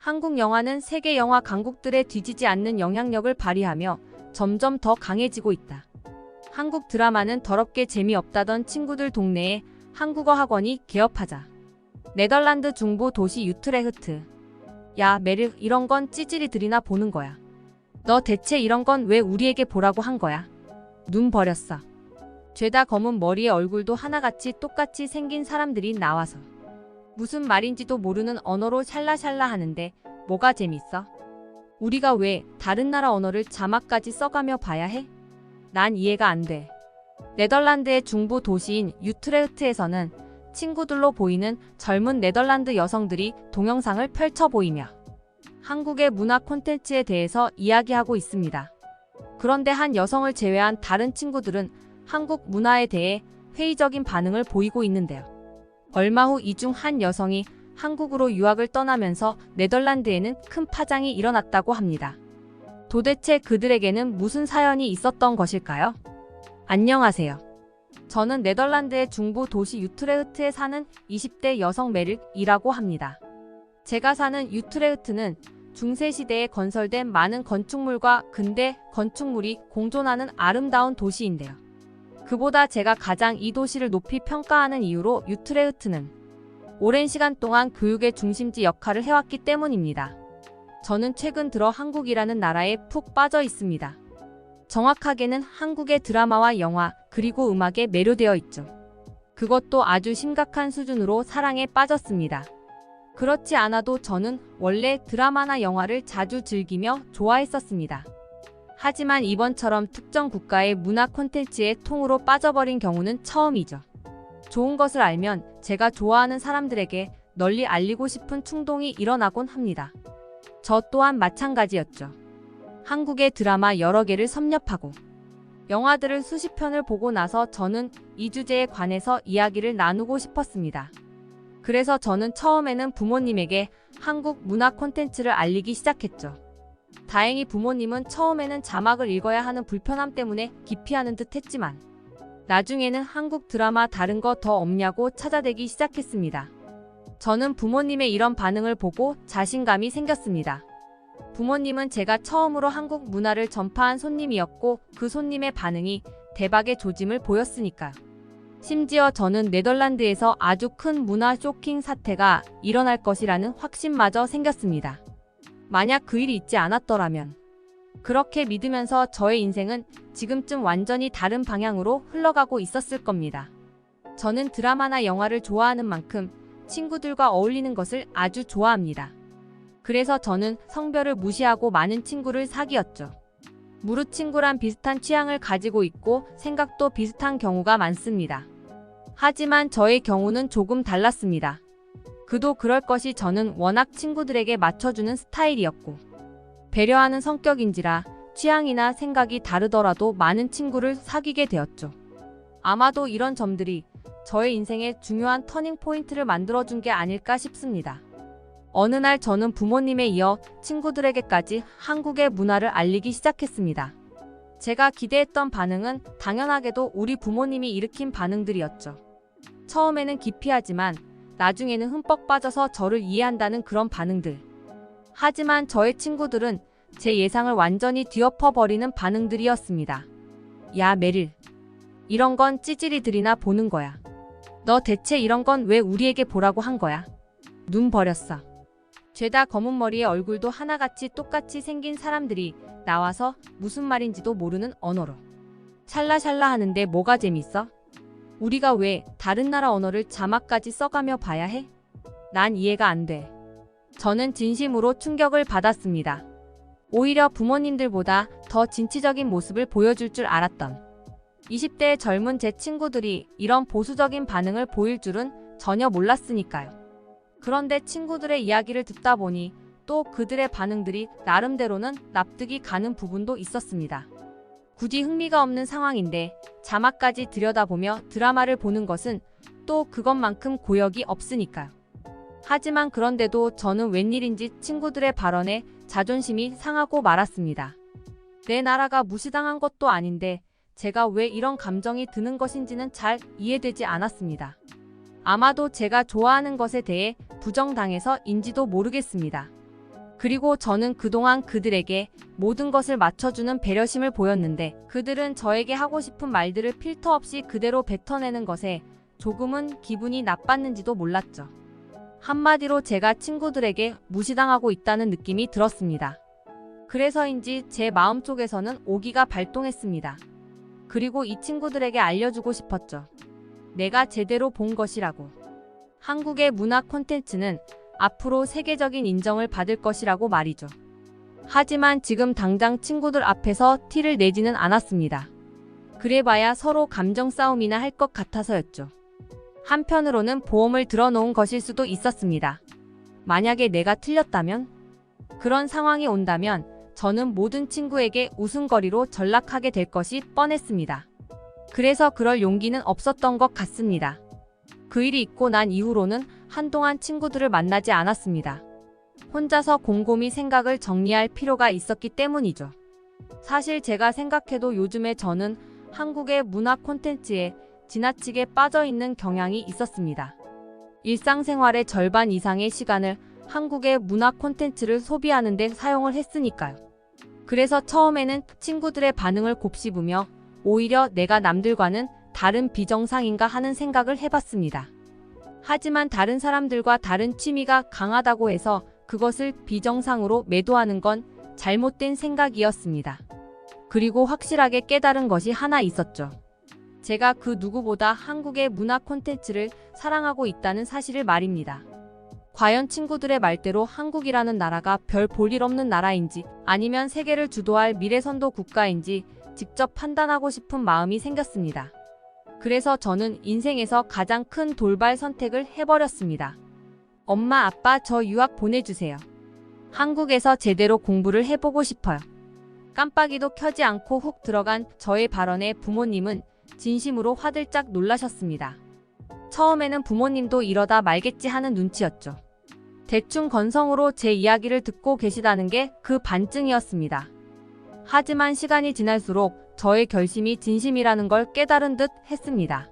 한국 영화는 세계 영화 강국들에 뒤지지 않는 영향력을 발휘하며 점점 더 강해지고 있다. 한국 드라마는 더럽게 재미없다던 친구들 동네에 한국어 학원이 개업하자. 네덜란드 중부 도시 유트레흐트. 야, 메르, 이런 건 찌질이들이나 보는 거야. 너 대체 이런 건 왜 우리에게 보라고 한 거야? 눈 버렸어. 죄다 검은 머리에 얼굴도 하나같이 똑같이 생긴 사람들이 나와서 무슨 말인지도 모르는 언어로 샬라샬라 하는데 뭐가 재밌어? 우리가 왜 다른 나라 언어를 자막까지 써가며 봐야 해? 난 이해가 안 돼. 네덜란드의 중부 도시인 유트레흐트에서는 친구들로 보이는 젊은 네덜란드 여성들이 동영상을 펼쳐 보이며 한국의 문화 콘텐츠에 대해서 이야기하고 있습니다. 그런데 한 여성을 제외한 다른 친구들은 한국 문화에 대해 회의적인 반응을 보이고 있는데요. 얼마 후 이 중 한 여성이 한국으로 유학을 떠나면서 네덜란드에는 큰 파장이 일어났다고 합니다. 도대체 그들에게는 무슨 사연이 있었던 것일까요? 안녕하세요. 저는 네덜란드의 중부 도시 유트레흐트에 사는 20대 여성 메릭이라고 합니다. 제가 사는 유트레흐트는 중세시대에 건설된 많은 건축물과 근대 건축물이 공존하는 아름다운 도시인데요. 그보다 제가 가장 이 도시를 높이 평가하는 이유로 유트레흐트는 오랜 시간 동안 교육의 중심지 역할을 해왔기 때문입니다. 저는 최근 들어 한국이라는 나라에 푹 빠져 있습니다. 정확하게는 한국의 드라마와 영화 그리고 음악에 매료되어 있죠. 그것도 아주 심각한 수준으로 사랑에 빠졌습니다. 그렇지 않아도 저는 원래 드라마나 영화를 자주 즐기며 좋아했었습니다. 하지만 이번처럼 특정 국가의 문화 콘텐츠에 통으로 빠져버린 경우는 처음이죠. 좋은 것을 알면 제가 좋아하는 사람들에게 널리 알리고 싶은 충동이 일어나곤 합니다. 저 또한 마찬가지였죠. 한국의 드라마 여러 개를 섭렵하고 영화들을 수십 편을 보고 나서 저는 이 주제에 관해서 이야기를 나누고 싶었습니다. 그래서 저는 처음에는 부모님에게 한국 문화 콘텐츠를 알리기 시작했죠. 다행히 부모님은 처음에는 자막을 읽어야 하는 불편함 때문에 기피하는 듯 했지만 나중에는 한국 드라마 다른 거 더 없냐고 찾아대기 시작했습니다. 저는 부모님의 이런 반응을 보고 자신감이 생겼습니다. 부모님은 제가 처음으로 한국 문화를 전파한 손님이었고 그 손님의 반응이 대박의 조짐을 보였으니까요. 심지어 저는 네덜란드에서 아주 큰 문화 쇼킹 사태가 일어날 것이라는 확신마저 생겼습니다. 만약 그 일이 있지 않았더라면 그렇게 믿으면서 저의 인생은 지금쯤 완전히 다른 방향으로 흘러가고 있었을 겁니다. 저는 드라마나 영화를 좋아하는 만큼 친구들과 어울리는 것을 아주 좋아합니다. 그래서 저는 성별을 무시하고 많은 친구를 사귀었죠. 무릇 친구란 비슷한 취향을 가지고 있고 생각도 비슷한 경우가 많습니다. 하지만 저의 경우는 조금 달랐습니다. 그도 그럴 것이 저는 워낙 친구들에게 맞춰주는 스타일이었고 배려하는 성격인지라 취향이나 생각이 다르더라도 많은 친구를 사귀게 되었죠. 아마도 이런 점들이 저의 인생에 중요한 터닝 포인트를 만들어준 게 아닐까 싶습니다. 어느 날 저는 부모님에 이어 친구들에게까지 한국의 문화를 알리기 시작했습니다. 제가 기대했던 반응은 당연하게도 우리 부모님이 일으킨 반응들이었죠. 처음에는 기피하지만 나중에는 흠뻑 빠져서 저를 이해한다는 그런 반응들. 하지만 저의 친구들은 제 예상을 완전히 뒤엎어버리는 반응들이었습니다. 야, 메릴. 이런 건 찌질이들이나 보는 거야. 너 대체 이런 건 왜 우리에게 보라고 한 거야? 눈 버렸어. 죄다 검은 머리에 얼굴도 하나같이 똑같이 생긴 사람들이 나와서 무슨 말인지도 모르는 언어로 샬라샬라 하는데 뭐가 재밌어? 우리가 왜 다른 나라 언어를 자막까지 써가며 봐야 해? 난 이해가 안 돼. 저는 진심으로 충격을 받았습니다. 오히려 부모님들보다 더 진취적인 모습을 보여줄 줄 알았던 20대의 젊은 제 친구들이 이런 보수적인 반응을 보일 줄은 전혀 몰랐으니까요. 그런데 친구들의 이야기를 듣다 보니 또 그들의 반응들이 나름대로는 납득이 가는 부분도 있었습니다. 굳이 흥미가 없는 상황인데 자막까지 들여다보며 드라마를 보는 것은 또 그것만큼 고역이 없으니까요. 하지만 그런데도 저는 웬일인지 친구들의 발언에 자존심이 상하고 말았습니다. 내 나라가 무시당한 것도 아닌데 제가 왜 이런 감정이 드는 것인지는 잘 이해되지 않았습니다. 아마도 제가 좋아하는 것에 대해 부정당해서인지도 모르겠습니다. 그리고 저는 그동안 그들에게 모든 것을 맞춰주는 배려심을 보였는데 그들은 저에게 하고 싶은 말들을 필터 없이 그대로 뱉어내는 것에 조금은 기분이 나빴는지도 몰랐죠. 한마디로 제가 친구들에게 무시당하고 있다는 느낌이 들었습니다. 그래서인지 제 마음속에서는 오기가 발동했습니다. 그리고 이 친구들에게 알려주고 싶었죠. 내가 제대로 본 것이라고. 한국의 문화 콘텐츠는 앞으로 세계적인 인정을 받을 것이라고 말이죠. 하지만 지금 당장 친구들 앞에서 티를 내지는 않았습니다. 그래봐야 서로 감정 싸움이나 할 것 같아서였죠. 한편으로는 보험을 들어놓은 것일 수도 있었습니다. 만약에 내가 틀렸다면? 그런 상황이 온다면 저는 모든 친구에게 웃음거리로 전락하게 될 것이 뻔했습니다. 그래서 그럴 용기는 없었던 것 같습니다. 그 일이 있고 난 이후로는 한동안 친구들을 만나지 않았습니다. 혼자서 곰곰이 생각을 정리할 필요가 있었기 때문이죠. 사실 제가 생각해도 요즘에 저는 한국의 문화 콘텐츠에 지나치게 빠져있는 경향이 있었습니다. 일상생활의 절반 이상의 시간을 한국의 문화 콘텐츠를 소비하는 데 사용을 했으니까요. 그래서 처음에는 친구들의 반응을 곱씹으며 오히려 내가 남들과는 다른 비정상인가 하는 생각을 해봤습니다. 하지만 다른 사람들과 다른 취미가 강하다고 해서 그것을 비정상으로 매도하는 건 잘못된 생각이었습니다. 그리고 확실하게 깨달은 것이 하나 있었죠. 제가 그 누구보다 한국의 문화 콘텐츠를 사랑하고 있다는 사실을 말입니다. 과연 친구들의 말대로 한국이라는 나라가 별 볼일 없는 나라인지 아니면 세계를 주도할 미래선도 국가인지 직접 판단하고 싶은 마음이 생겼습니다. 그래서 저는 인생에서 가장 큰 돌발 선택을 해버렸습니다. 엄마, 아빠, 저 유학 보내주세요. 한국에서 제대로 공부를 해보고 싶어요. 깜빡이도 켜지 않고 훅 들어간 저의 발언에 부모님은 진심으로 화들짝 놀라셨습니다. 처음에는 부모님도 이러다 말겠지 하는 눈치였죠. 대충 건성으로 제 이야기를 듣고 계시다는 게 그 반증이었습니다. 하지만 시간이 지날수록 저의 결심이 진심이라는 걸 깨달은 듯 했습니다.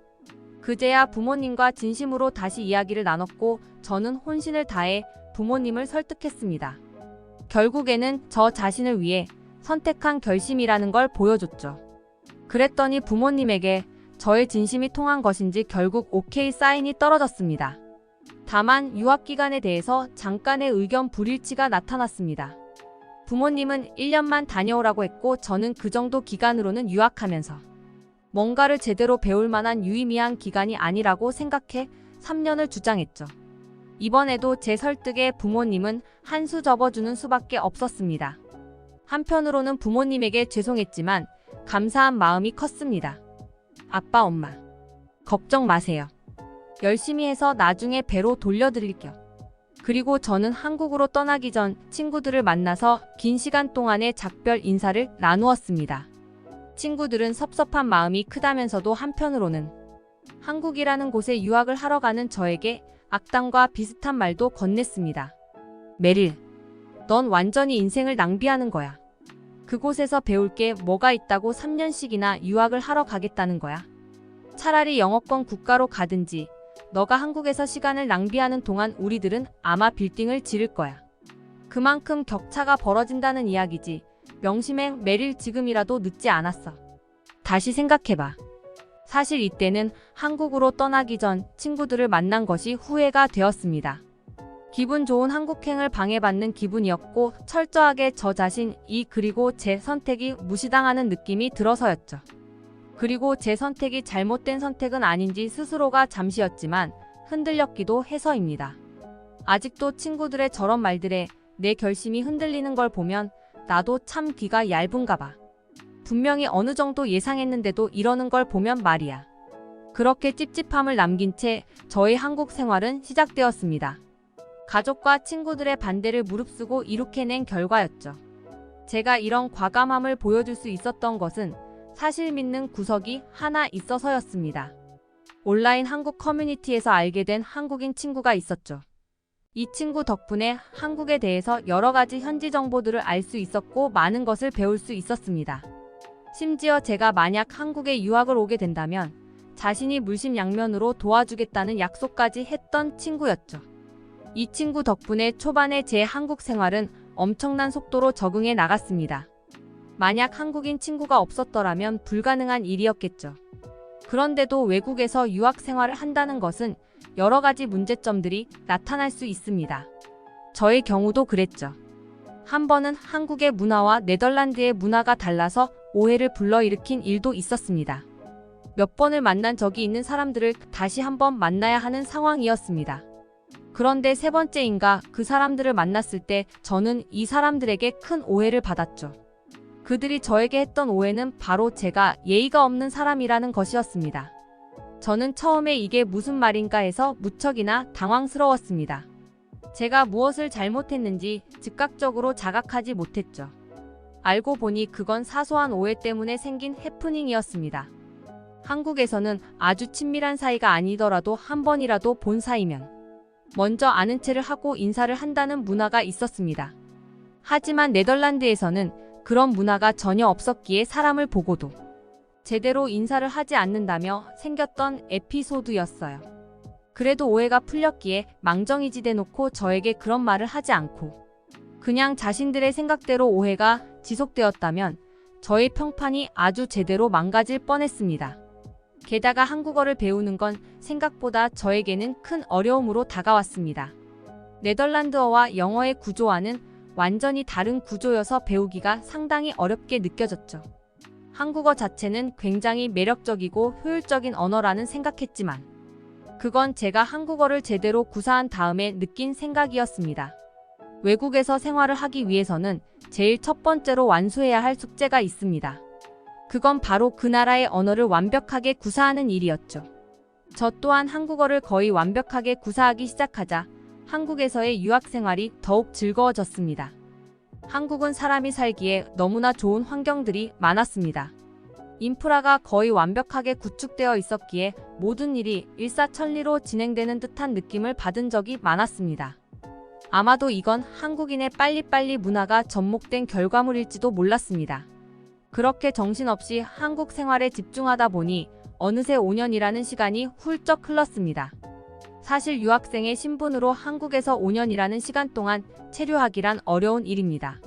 그제야 부모님과 진심으로 다시 이야기를 나눴고 저는 혼신을 다해 부모님을 설득했습니다. 결국에는 저 자신을 위해 선택한 결심이라는 걸 보여줬죠. 그랬더니 부모님에게 저의 진심이 통한 것인지 결국 오케이 사인이 떨어졌습니다. 다만 유학 기간에 대해서 잠깐의 의견 불일치가 나타났습니다. 부모님은 1년만 다녀오라고 했고 저는 그 정도 기간으로는 유학하면서 뭔가를 제대로 배울 만한 유의미한 기간이 아니라고 생각해 3년을 주장했죠. 이번에도 제 설득에 부모님은 한 수 접어주는 수밖에 없었습니다. 한편으로는 부모님에게 죄송했지만 감사한 마음이 컸습니다. 아빠, 엄마, 걱정 마세요. 열심히 해서 나중에 배로 돌려드릴게요. 그리고 저는 한국으로 떠나기 전 친구들을 만나서 긴 시간 동안의 작별 인사를 나누었습니다. 친구들은 섭섭한 마음이 크다면서도 한편으로는 한국이라는 곳에 유학을 하러 가는 저에게 악담과 비슷한 말도 건넸습니다. 메릴, 넌 완전히 인생을 낭비하는 거야. 그곳에서 배울 게 뭐가 있다고 3년씩이나 유학을 하러 가겠다는 거야. 차라리 영어권 국가로 가든지 너가 한국에서 시간을 낭비하는 동안 우리들은 아마 빌딩을 지를 거야. 그만큼 격차가 벌어진다는 이야기지. 명심해, 메릴, 지금이라도 늦지 않았어. 다시 생각해봐. 사실 이때는 한국으로 떠나기 전 친구들을 만난 것이 후회가 되었습니다. 기분 좋은 한국행을 방해받는 기분이었고 철저하게 저 자신이 그리고 제 선택이 무시당하는 느낌이 들어서였죠. 그리고 제 선택이 잘못된 선택은 아닌지 스스로가 잠시였지만 흔들렸기도 해서입니다. 아직도 친구들의 저런 말들에 내 결심이 흔들리는 걸 보면 나도 참 귀가 얇은가 봐. 분명히 어느 정도 예상했는데도 이러는 걸 보면 말이야. 그렇게 찝찝함을 남긴 채 저의 한국 생활은 시작되었습니다. 가족과 친구들의 반대를 무릅쓰고 이룩해 낸 결과였죠. 제가 이런 과감함을 보여줄 수 있었던 것은 사실 믿는 구석이 하나 있어서였습니다. 온라인 한국 커뮤니티에서 알게 된 한국인 친구가 있었죠. 이 친구 덕분에 한국에 대해서 여러 가지 현지 정보들을 알 수 있었고 많은 것을 배울 수 있었습니다. 심지어 제가 만약 한국에 유학을 오게 된다면 자신이 물심양면으로 도와주겠다는 약속까지 했던 친구였죠. 이 친구 덕분에 초반에 제 한국 생활은 엄청난 속도로 적응해 나갔습니다. 만약 한국인 친구가 없었더라면 불가능한 일이었겠죠. 그런데도 외국에서 유학 생활을 한다는 것은 여러 가지 문제점들이 나타날 수 있습니다. 저의 경우도 그랬죠. 한 번은 한국의 문화와 네덜란드의 문화가 달라서 오해를 불러일으킨 일도 있었습니다. 몇 번을 만난 적이 있는 사람들을 다시 한번 만나야 하는 상황이었습니다. 그런데 세 번째인가 그 사람들을 만났을 때 저는 이 사람들에게 큰 오해를 받았죠. 그들이 저에게 했던 오해는 바로 제가 예의가 없는 사람이라는 것이었습니다. 저는 처음에 이게 무슨 말인가 해서 무척이나 당황스러웠습니다. 제가 무엇을 잘못했는지 즉각적으로 자각하지 못했죠. 알고 보니 그건 사소한 오해 때문에 생긴 해프닝이었습니다. 한국에서는 아주 친밀한 사이가 아니더라도 한 번이라도 본 사이면 먼저 아는 체를 하고 인사를 한다는 문화가 있었습니다. 하지만 네덜란드에서는 그런 문화가 전혀 없었기에 사람을 보고도 제대로 인사를 하지 않는다며 생겼던 에피소드였어요. 그래도 오해가 풀렸기에 망정이지 대놓고 저에게 그런 말을 하지 않고 그냥 자신들의 생각대로 오해가 지속되었다면 저의 평판이 아주 제대로 망가질 뻔했습니다. 게다가 한국어를 배우는 건 생각보다 저에게는 큰 어려움으로 다가왔습니다. 네덜란드어와 영어의 구조와는 완전히 다른 구조여서 배우기가 상당히 어렵게 느껴졌죠. 한국어 자체는 굉장히 매력적이고 효율적인 언어라는 생각했지만 그건 제가 한국어를 제대로 구사한 다음에 느낀 생각이었습니다. 외국에서 생활을 하기 위해서는 제일 첫 번째로 완수해야 할 숙제가 있습니다. 그건 바로 그 나라의 언어를 완벽하게 구사하는 일이었죠. 저 또한 한국어를 거의 완벽하게 구사하기 시작하자 한국에서의 유학 생활이 더욱 즐거워졌습니다. 한국은 사람이 살기에 너무나 좋은 환경들이 많았습니다. 인프라가 거의 완벽하게 구축되어 있었기에 모든 일이 일사천리로 진행되는 듯한 느낌을 받은 적이 많았습니다. 아마도 이건 한국인의 빨리빨리 문화가 접목된 결과물일지도 몰랐습니다. 그렇게 정신없이 한국 생활에 집중하다 보니 어느새 5년이라는 시간이 훌쩍 흘렀습니다. 사실 유학생의 신분으로 한국에서 5년이라는 시간 동안 체류하기란 어려운 일입니다.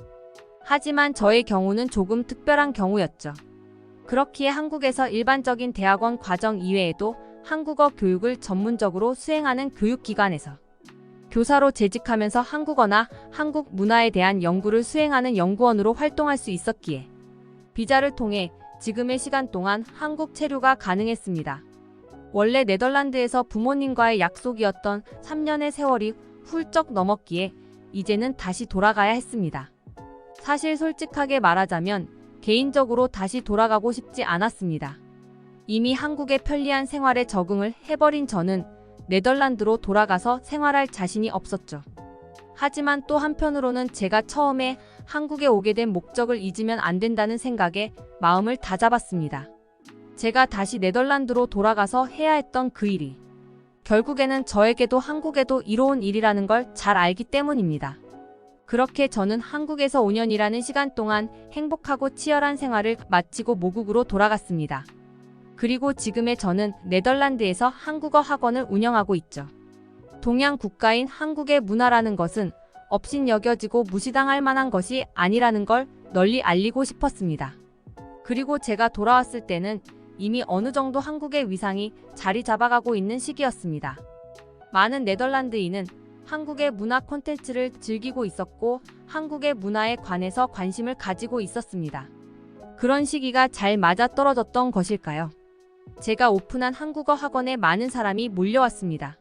하지만 저의 경우는 조금 특별한 경우였죠. 그렇기에 한국에서 일반적인 대학원 과정 이외에도 한국어 교육을 전문적으로 수행하는 교육기관에서 교사로 재직하면서 한국어나 한국 문화에 대한 연구를 수행하는 연구원으로 활동할 수 있었기에 비자를 통해 지금의 시간 동안 한국 체류가 가능했습니다. 원래 네덜란드에서 부모님과의 약속이었던 3년의 세월이 훌쩍 넘었기에 이제는 다시 돌아가야 했습니다. 사실 솔직하게 말하자면 개인적으로 다시 돌아가고 싶지 않았습니다. 이미 한국의 편리한 생활에 적응을 해버린 저는 네덜란드로 돌아가서 생활할 자신이 없었죠. 하지만 또 한편으로는 제가 처음에 한국에 오게 된 목적을 잊으면 안 된다는 생각에 마음을 다잡았습니다. 제가 다시 네덜란드로 돌아가서 해야 했던 그 일이 결국에는 저에게도 한국에도 이로운 일이라는 걸 잘 알기 때문입니다. 그렇게 저는 한국에서 5년이라는 시간 동안 행복하고 치열한 생활을 마치고 모국으로 돌아갔습니다. 그리고 지금의 저는 네덜란드에서 한국어 학원을 운영하고 있죠. 동양 국가인 한국의 문화라는 것은 업신여겨지고 무시당할 만한 것이 아니라는 걸 널리 알리고 싶었습니다. 그리고 제가 돌아왔을 때는 이미 어느 정도 한국의 위상이 자리 잡아가고 있는 시기였습니다. 많은 네덜란드인은 한국의 문화 콘텐츠를 즐기고 있었고 한국의 문화에 관해서 관심을 가지고 있었습니다. 그런 시기가 잘 맞아떨어졌던 것일까요? 제가 오픈한 한국어 학원에 많은 사람이 몰려왔습니다.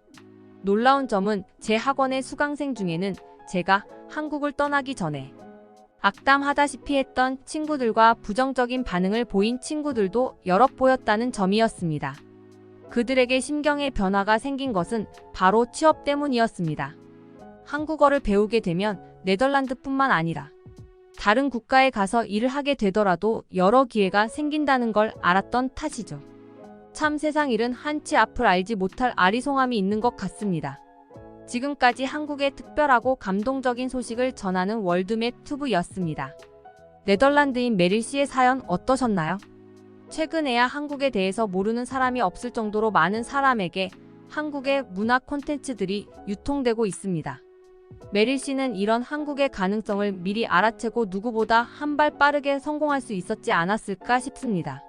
놀라운 점은 제 학원의 수강생 중에는 제가 한국을 떠나기 전에 악담하다시피 했던 친구들과 부정적인 반응을 보인 친구들도 여럿 보였다는 점이었습니다. 그들에게 심경의 변화가 생긴 것은 바로 취업 때문이었습니다. 한국어를 배우게 되면 네덜란드뿐만 아니라 다른 국가에 가서 일을 하게 되더라도 여러 기회가 생긴다는 걸 알았던 탓이죠. 참 세상 일은 한치 앞을 알지 못할 아리송함이 있는 것 같습니다. 지금까지 한국의 특별하고 감동적인 소식을 전하는 월드맵 튜브였습니다. 네덜란드인 메릴 씨의 사연 어떠셨나요? 최근에야 한국에 대해서 모르는 사람이 없을 정도로 많은 사람에게 한국의 문화 콘텐츠들이 유통되고 있습니다. 메릴 씨는 이런 한국의 가능성을 미리 알아채고 누구보다 한 발 빠르게 성공할 수 있었지 않았을까 싶습니다.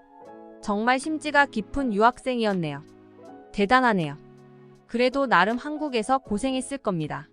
정말 심지가 깊은 유학생이었네요. 대단하네요. 그래도 나름 한국에서 고생했을 겁니다.